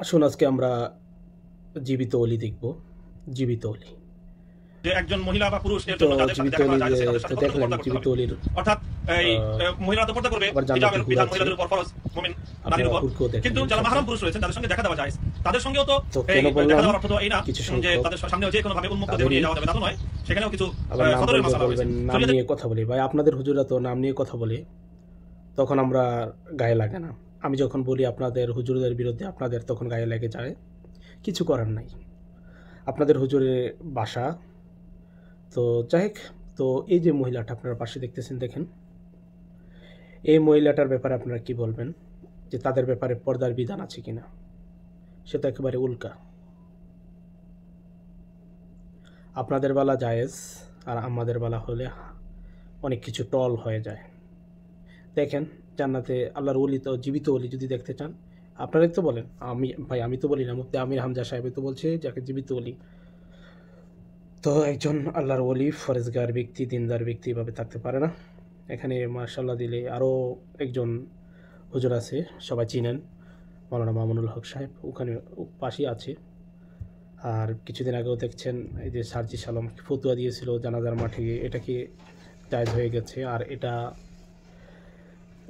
আসুন আজকে আমরা জীবিত অলি দেখব। জীবিত অলি। যে একজন মহিলা বা পুরুষ এর তো জন্য যাদের সাথে জীবিত দেখা করা অলি যায় তাদের তো সাথে কতটুকু দেখলেন পর্দা করতে জীবিত হবে। অলির অর্থাৎ এই মহিলা তো পর্দা করবে, আবার জান্নাতি হিজাবের হুর বিধান আছে, মহিলাদের উপর ফরজ, মুমিন নারীর আপনারা উপর। হুরকেও দেখেন কিন্তু যারা ইনশাআল্লাহ। মাহরাম পুরুষ রয়েছেন যাদের সঙ্গে দেখা দেওয়া যায়, তাদের সঙ্গেও তো তো এই কেন দেখা বললাম দেওয়ার অর্থ তো এই না কিছু যে সংখ্যক তাদের সামনেও যে কোনো ভাবে উন্মুক্ত দেহ তাদেরই নিয়ে যাওয়া যাবে, তা তো নয়। সেখানেও কিছু আবার নাম সদরের মাসালা রয়েছে। বলবেন, নাম নিয়ে কথা বলি ভাই। আপনাদের হুজুরা তো নাম নিয়ে কথা বলে, তখন আমরা গায়ে লাগে না। আমি যখন বলি আপনাদের হুজুরদের বিরুদ্ধে, আপনাদের তখন গায়ে লেগে যায়। কিছু করার নাই, আপনাদের হুজুরের বাসা। তো যাই হোক, তো এই যে মহিলাটা আপনারা পাশে দেখতেছেন, দেখেন এই মহিলাটার ব্যাপারে আপনারা কি বলবেন, যে তাদের ব্যাপারে পর্দার বিধান আছে কিনা? সে তো একেবারে উল্কা। আপনাদের বেলা জায়েজ, আর আমাদের বেলা হলে অনেক কিছু টল হয়ে যায়। দেখেন জান্নাতে আল্লাহর ওলি, তো জীবিত ওলি যদি দেখতে চান আপনারাই তো বলেন। আমি তো বলি না, মুফতি আমির হামজা সাহেব তো বলছে যাকে জীবিত ওলি। তো একজন আল্লাহর ওলি, ফরেজগার ব্যক্তি, দিনদার ব্যক্তি এভাবে থাকতে পারে না। এখানে মার্শাল্লাহ দিলে আরও একজন হুজুর আছে, সবাই চিনেন, মৌলানা মামুনুল হক সাহেব, ওখানে পাশেই আছে। আর কিছুদিন আগেও দেখছেন এই যে সার্জিস আলম ফতুয়া দিয়েছিল জানাজার মাঠে গিয়ে, এটা কি জায়েজ হয়ে গেছে, আর এটা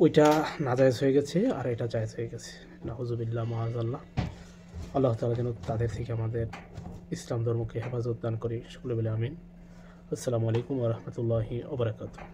ওইটা নাজায়েজ হয়ে গেছে, আর এটা জায়েজ হয়ে গেছে। নাউজুবিল্লাহ, মাআযাল্লাহ। আল্লাহ তাআলা যেন তাদের থেকে আমাদের ইসলাম ধর্মকে হেফাজত দান করে, সকলে বলে আমিন। আসসালামু আলাইকুম ওয়া রাহমাতুল্লাহি ওয়া বারাকাতুহু।